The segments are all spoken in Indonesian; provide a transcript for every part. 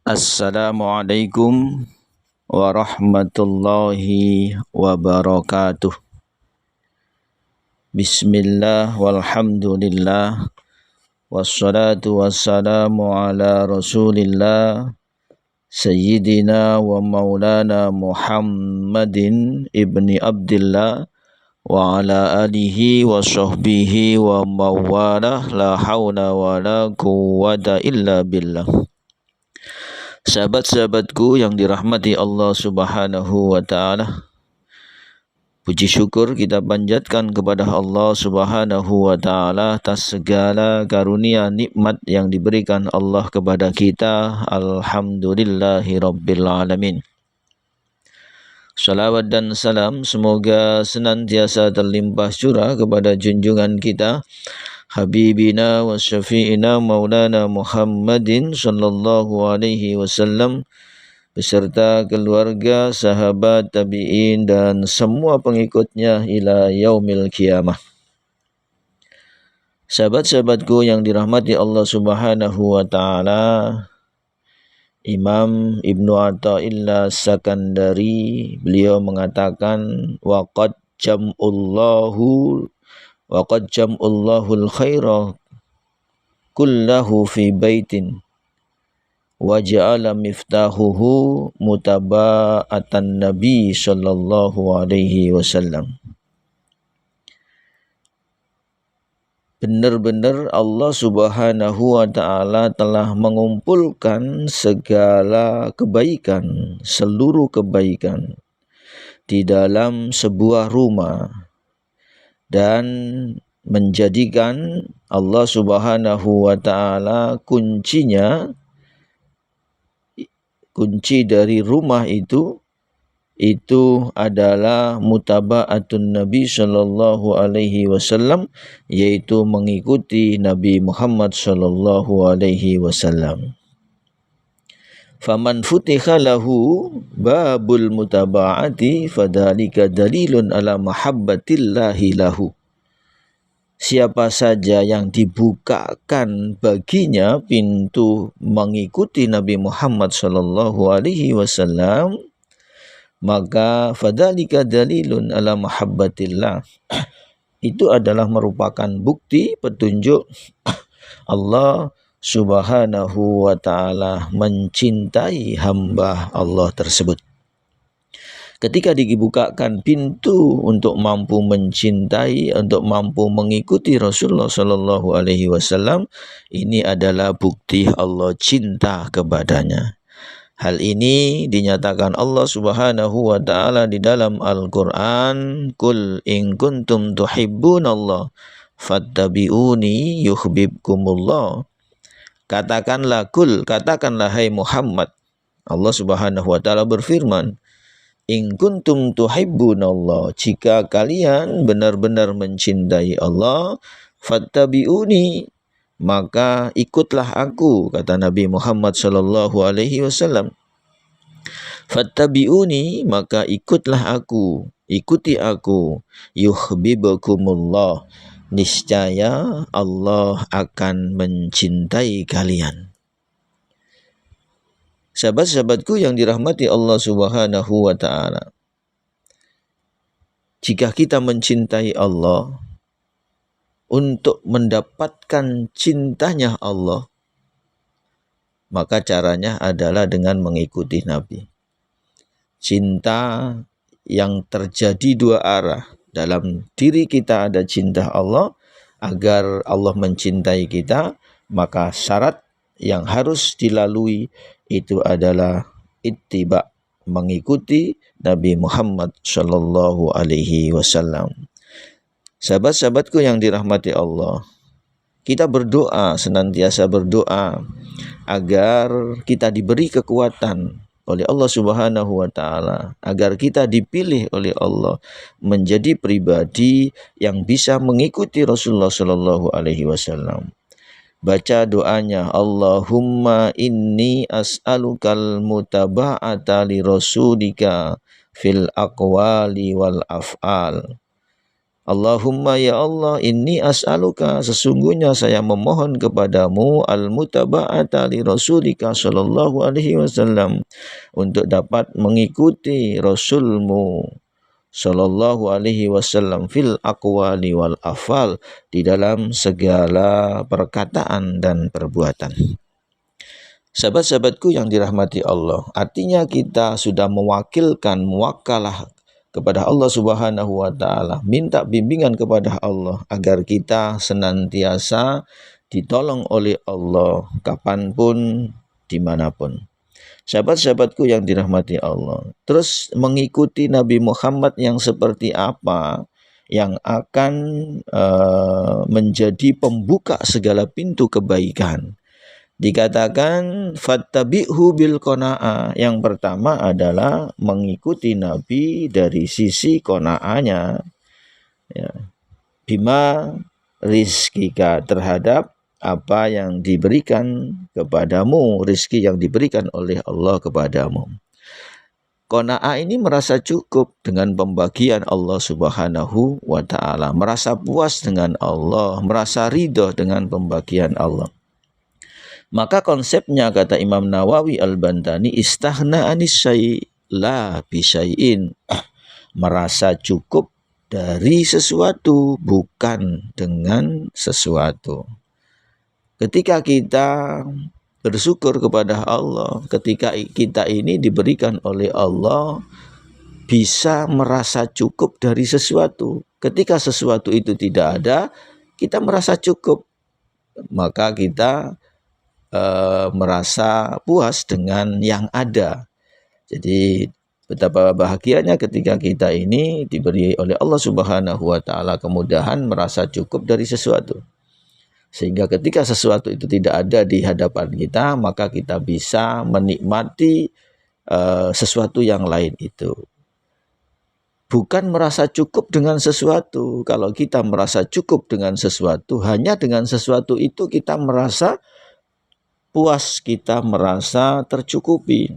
Assalamualaikum warahmatullahi wabarakatuh. Bismillah walhamdulillah wassalatu wassalamu ala rasulillah Sayyidina wa maulana Muhammadin ibni Abdillah wa ala alihi wa sahbihi wa mawalah la hawla wa la quwwata illa billah. Sahabat-sahabatku yang dirahmati Allah Subhanahu wa taala, puji syukur kita panjatkan kepada Allah Subhanahu wa taala atas segala karunia nikmat yang diberikan Allah kepada kita. Alhamdulillahirabbil alamin. Salawat dan salam semoga senantiasa terlimpah curah kepada junjungan kita Habibina wa syafi'ina maulana Muhammadin sallallahu alaihi wasallam beserta keluarga, sahabat, tabi'in dan semua pengikutnya ila yaumil qiyamah. Sahabat-sahabatku yang dirahmati Allah Subhanahu wa taala, Imam Ibnu Athaillah Sakandari beliau mengatakan waqad jam'ullahul khaira kullahu fi baitin wa ja'ala miftahuhu mutaba'atan nabi sallallahu alaihi wasallam. Benar-benar Allah Subhanahu wa taala telah mengumpulkan segala kebaikan, seluruh kebaikan di dalam sebuah rumah dan menjadikan Allah Subhanahu wa taala kunci dari rumah itu adalah mutaba'atun Nabi sallallahu alaihi wasallam, yaitu mengikuti Nabi Muhammad sallallahu alaihi wasallam. Faman futiha lahu babul mutaba'ati fadhalika dalilun ala mahabbatillahi lahu. Siapa saja yang dibukakan baginya pintu mengikuti Nabi Muhammad sallallahu alaihi wasallam, maka fadhalika dalilun ala mahabbatillah. Itu adalah merupakan bukti petunjuk Allah Subhanahu wa ta'ala mencintai hamba Allah tersebut. Ketika dibukakan pintu untuk mampu mencintai, untuk mampu mengikuti Rasulullah sallallahu alaihi wasallam, ini adalah bukti Allah cinta kepadanya. Hal ini dinyatakan Allah Subhanahu wa taala di dalam Al-Qur'an, "Qul in kuntum tuhibbunallah fattabi'uni yuhibbukumullah." Katakanlah hai Muhammad. Allah Subhanahu wa taala berfirman, "In kuntum tuhibbunallah." Jika kalian benar-benar mencintai Allah, fattabi'uni, maka ikutlah aku, kata Nabi Muhammad sallallahu alaihi wasallam. Fattabi'uni, maka ikutlah aku, ikuti aku, yuhibbukumullah, niscaya Allah akan mencintai kalian. Sahabat-sahabatku yang dirahmati Allah Subhanahu wa taala, jika kita mencintai Allah, untuk mendapatkan cintanya Allah, maka caranya adalah dengan mengikuti Nabi. Cinta yang terjadi dua arah. Dalam diri kita ada cinta Allah. Agar Allah mencintai kita, maka syarat yang harus dilalui itu adalah ittiba, mengikuti Nabi Muhammad sallallahu alaihi wasallam. Sahabat-sahabatku yang dirahmati Allah, kita berdoa, senantiasa berdoa agar kita diberi kekuatan oleh Allah Subhanahu wa taala, agar kita dipilih oleh Allah menjadi pribadi yang bisa mengikuti Rasulullah sallallahu alaihi wasallam. Baca doanya, Allahumma inni as'alukal mutaba'ata li rasulika fil aqwali wal af'al. Allahumma ya Allah, inni as'aluka, sesungguhnya saya memohon kepadamu al-mutaba'ata li rasulika sallallahu alaihi wasallam, untuk dapat mengikuti Rasulmu sallallahu alaihi wasallam fil aqwali wal afal, di dalam segala perkataan dan perbuatan. Sahabat-sahabatku yang dirahmati Allah, artinya kita sudah muwakalah kepada Allah Subhanahu wa Ta'ala, minta bimbingan kepada Allah agar kita senantiasa ditolong oleh Allah kapanpun, dimanapun. Sahabat-sahabatku yang dirahmati Allah, terus mengikuti Nabi Muhammad yang seperti apa yang akan menjadi pembuka segala pintu kebaikan. Dikatakan fattabi'hu bil qanaah. Yang pertama adalah mengikuti Nabi dari sisi qanaahnya, ya. Bima rizkika, terhadap apa yang diberikan kepadamu, rizki yang diberikan oleh Allah kepadamu. Qanaah ini merasa cukup dengan pembagian Allah Subhanahu wa Ta'ala, merasa puas dengan Allah, merasa ridho dengan pembagian Allah. Maka konsepnya, kata Imam Nawawi Al-Bantani, istahna anis syai' la bisyai'in, merasa cukup dari sesuatu, bukan dengan sesuatu. Ketika kita bersyukur kepada Allah, ketika kita ini diberikan oleh Allah, bisa merasa cukup dari sesuatu. Ketika sesuatu itu tidak ada, kita merasa cukup, maka kita merasa puas dengan yang ada. Jadi betapa bahagianya ketika kita ini diberi oleh Allah Subhanahu wa Ta'ala kemudahan merasa cukup dari sesuatu. Sehingga ketika sesuatu itu tidak ada di hadapan kita, maka kita bisa menikmati sesuatu yang lain itu. Bukan merasa cukup dengan sesuatu. Kalau kita merasa cukup dengan sesuatu, hanya dengan sesuatu itu kita merasa puas, kita merasa tercukupi.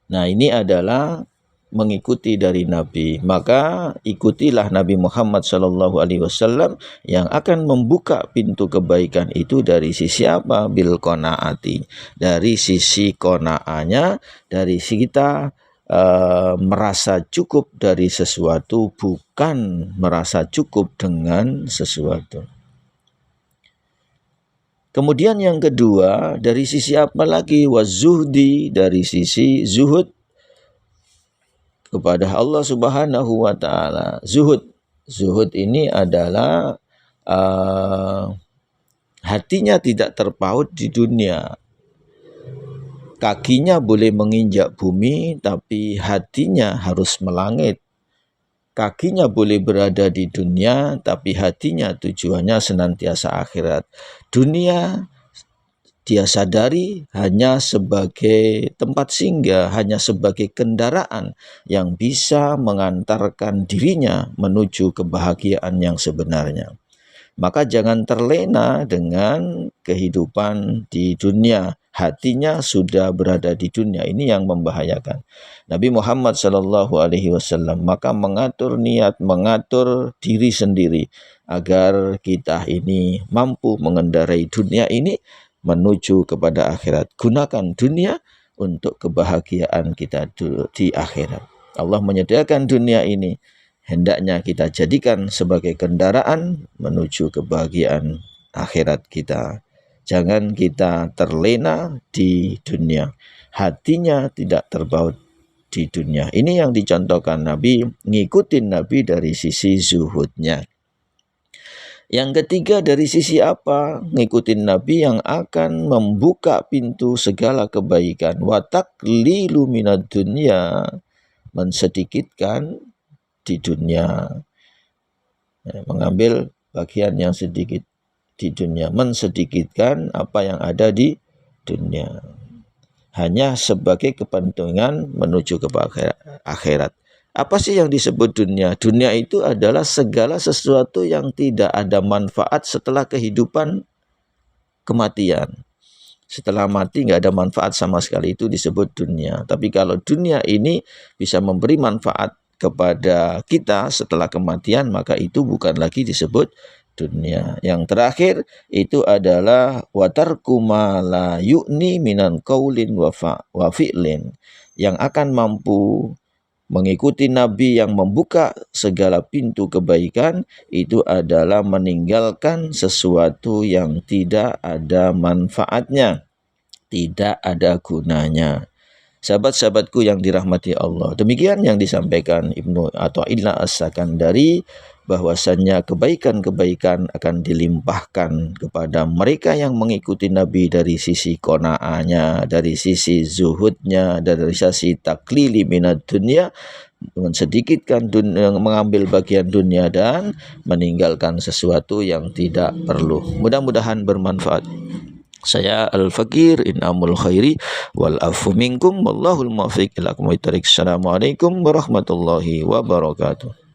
Nah, ini adalah mengikuti dari Nabi. Maka ikutilah Nabi Muhammad SAW yang akan membuka pintu kebaikan itu dari sisi apa? Bil qanaati, dari sisi qanaahnya, dari sisi kita merasa cukup dari sesuatu, bukan merasa cukup dengan sesuatu. Kemudian yang kedua, dari sisi apa lagi? Wazuhdi, dari sisi zuhud kepada Allah Subhanahu wa Ta'ala. Zuhud ini adalah hatinya tidak terpaut di dunia. Kakinya boleh menginjak bumi, tapi hatinya harus melangit. Kakinya boleh berada di dunia, tapi hatinya tujuannya senantiasa akhirat. Dunia dia sadari hanya sebagai tempat singgah, hanya sebagai kendaraan yang bisa mengantarkan dirinya menuju kebahagiaan yang sebenarnya. Maka jangan terlena dengan kehidupan di dunia. Hatinya sudah berada di dunia. Ini yang membahayakan. Nabi Muhammad SAW maka mengatur niat, mengatur diri sendiri agar kita ini mampu mengendarai dunia ini menuju kepada akhirat. Gunakan dunia untuk kebahagiaan kita di akhirat. Allah menyediakan dunia ini, hendaknya kita jadikan sebagai kendaraan menuju kebahagiaan akhirat kita. Jangan kita terlena di dunia. Hatinya tidak terbaut di dunia. Ini yang dicontohkan Nabi, ngikutin Nabi dari sisi zuhudnya. Yang ketiga, dari sisi apa? Ngikutin Nabi yang akan membuka pintu segala kebaikan. Wataklilu minad dunya, mensedikitkan di dunia, mengambil bagian yang sedikit di dunia, mensedikitkan apa yang ada di dunia, hanya sebagai kepentingan menuju ke akhirat. Apa sih yang disebut dunia? Dunia itu adalah segala sesuatu yang tidak ada manfaat setelah kehidupan, kematian. Setelah mati nggak ada manfaat sama sekali, itu disebut dunia. Tapi kalau dunia ini bisa memberi manfaat kepada kita setelah kematian, maka itu bukan lagi disebut dunia. Yang terakhir itu adalah watarku ma la yu'ni minan qaulin wa fi'lin, yang akan mampu mengikuti Nabi yang membuka segala pintu kebaikan itu adalah meninggalkan sesuatu yang tidak ada manfaatnya, tidak ada gunanya. Sahabat-sahabatku yang dirahmati Allah, demikian yang disampaikan Ibnu Athaillah As-Sakandari, bahwasannya kebaikan-kebaikan akan dilimpahkan kepada mereka yang mengikuti Nabi dari sisi qanaahnya, dari sisi zuhudnya, dari sisi taklili minad dunia, sedikitkan dunia, mengambil bagian dunia dan meninggalkan sesuatu yang tidak perlu. Mudah-mudahan bermanfaat. Saya Al-Fakir in'amul khairi wal afu minkum wallahul muwaffiq ila aqwamit thoriq. Assalamualaikum warahmatullahi wabarakatuh.